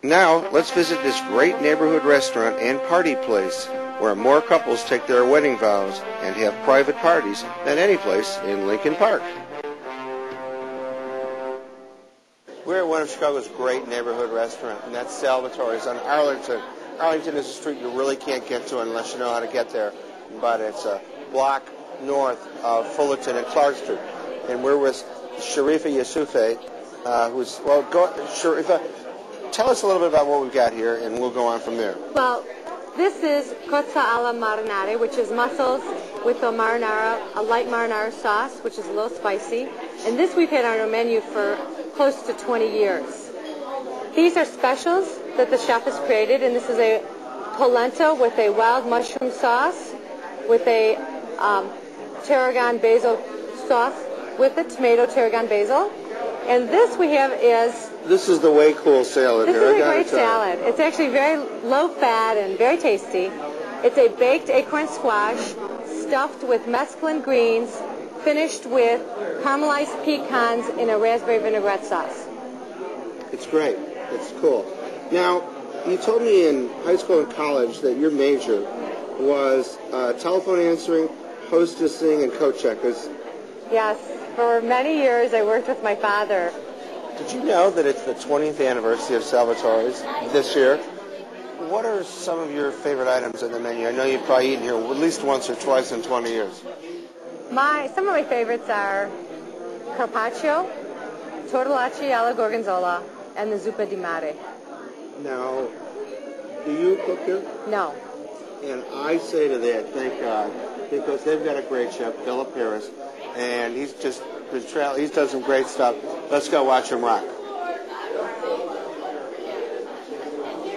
Now, let's visit this great neighborhood restaurant and party place where more couples take their wedding vows and have private parties than any place in Lincoln Park. We're at one of Chicago's great neighborhood restaurants, and that's Salvatore's on Arlington. Arlington is a street you really can't get to unless you know how to get there, but it's a block north of Fullerton and Clark Street. And we're with Sharifa Yusufe, Sharifa, tell us a little bit about what we've got here, and we'll go on from there. Well, this is cozza alla marinara, which is mussels with a light marinara sauce, which is a little spicy. And this we've had on our menu for close to 20 years. These are specials that the chef has created, and this is a polenta with a wild mushroom sauce, with a tarragon basil sauce, with a tomato tarragon basil. And this we have is... This is the way cool salad here. This is a great salad. It's actually very low fat and very tasty. It's a baked acorn squash stuffed with mesclun greens, finished with caramelized pecans in a raspberry vinaigrette sauce. It's great. It's cool. Now, you told me in high school and college that your major was telephone answering, hostessing, and coat checkers. Yes. For many years, I worked with my father. Did you know that it's the 20th anniversary of Salvatore's this year? What are some of your favorite items on the menu? I know you've probably eaten here at least once or twice in 20 years. Some of my favorites are carpaccio, tortellacci alla gorgonzola, and the zuppa di mare. Now, do you cook here? No. And I say to that, thank God, because they've got a great chef, Philip Harris, and he's done some great stuff. Let's go watch him rock.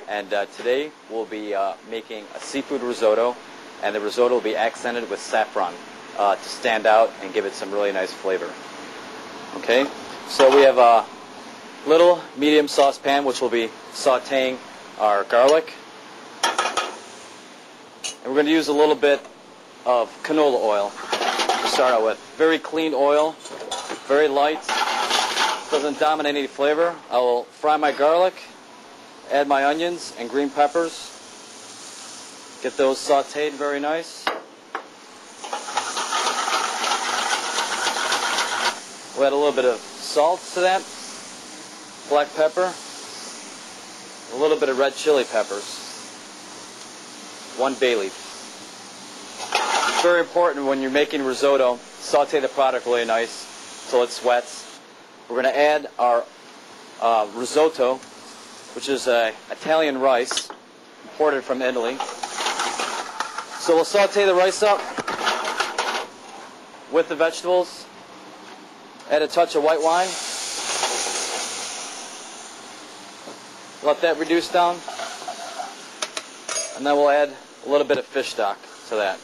And today we'll be making a seafood risotto, and the risotto will be accented with saffron to stand out and give it some really nice flavor. Okay, so we have a little medium saucepan which will be sauteing our garlic. And we're going to use a little bit of canola oil to start out with. Very clean oil, very light, doesn't dominate any flavor. I will fry my garlic, add my onions and green peppers, get those sauteed very nice. We'll add a little bit of salt to that, black pepper, a little bit of red chili peppers, 1 bay leaf. It's very important when you're making risotto, saute the product really nice until it sweats. We're going to add our risotto, which is Italian rice, imported from Italy. So we'll saute the rice up with the vegetables, add a touch of white wine, let that reduce down, and then we'll add a little bit of fish stock to that.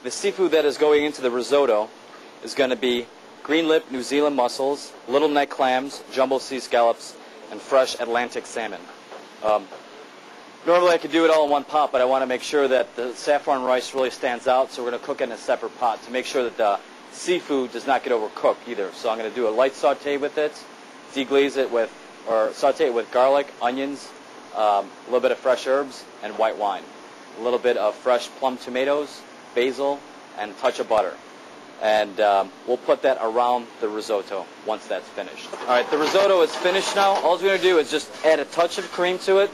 The seafood that is going into the risotto is going to be green lip New Zealand mussels, little neck clams, jumbo sea scallops, and fresh Atlantic salmon. Normally I could do it all in one pot, but I want to make sure that the saffron rice really stands out, so we're going to cook it in a separate pot to make sure that the seafood does not get overcooked either. So I'm going to do a light saute with it, deglaze it with, or saute it with garlic, onions, a little bit of fresh herbs, and white wine. A little bit of fresh plum tomatoes, basil, and a touch of butter. And we'll put that around the risotto once that's finished. All right, the risotto is finished now. All we're going to do is just add a touch of cream to it.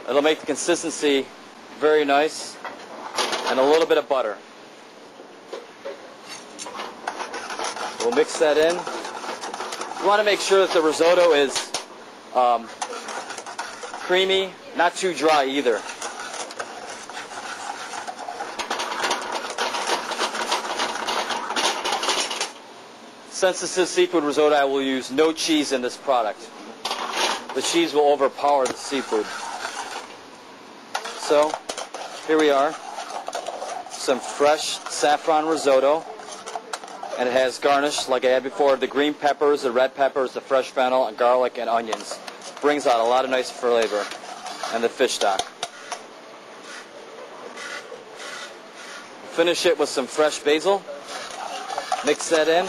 It'll make the consistency very nice. And a little bit of butter. We'll mix that in. You want to make sure that the risotto is creamy, not too dry either. Since this is seafood risotto, I will use no cheese in this product. The cheese will overpower the seafood. So, here we are. Some fresh saffron risotto. And it has garnish, like I had before, the green peppers, the red peppers, the fresh fennel, and garlic and onions. Brings out a lot of nice flavor. And the fish stock. Finish it with some fresh basil. Mix that in.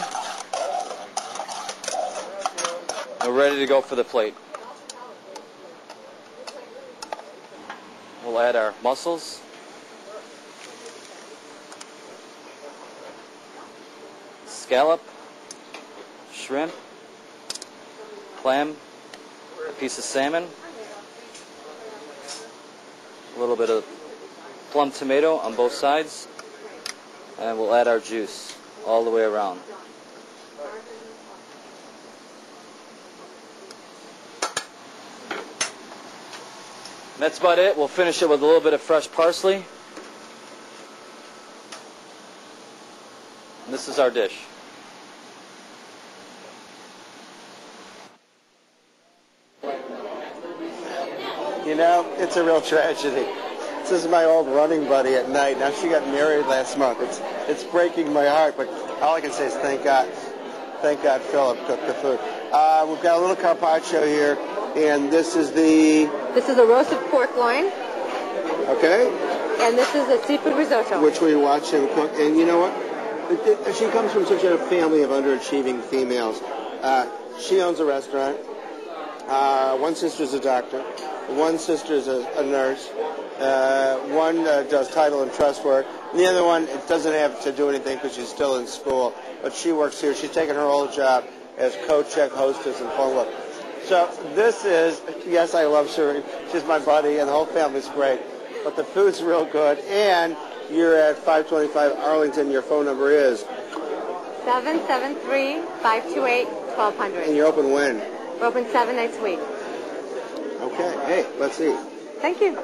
And we're ready to go for the plate. we'll add our mussels. Scallop, shrimp, clam, a piece of salmon, a little bit of plum tomato on both sides, and we'll add our juice all the way around. That's about it. We'll finish it with a little bit of fresh parsley. And this is our dish. You know, it's a real tragedy. This is my old running buddy at night. Now, she got married last month. It's breaking my heart, but all I can say is thank God. Thank God Philip cooked the food. We've got a little carpaccio here, and this is the... This is a roasted pork loin. Okay. And this is a seafood risotto. Which we watch him cook. And you know what? She comes from such a family of underachieving females. She owns a restaurant. One sister's a doctor. One sister's a nurse. One does title and trust work. And the other one doesn't have to do anything because she's still in school. But she works here. She's taken her old job as co-check, hostess, and phone book. So this is, yes, I love serving. She's my buddy, and the whole family's great. But the food's real good. And you're at 525 Arlington. Your phone number is? 773-528-1200. And you're open when? We're open 7 nights a week. Okay. Hey, let's eat. Thank you.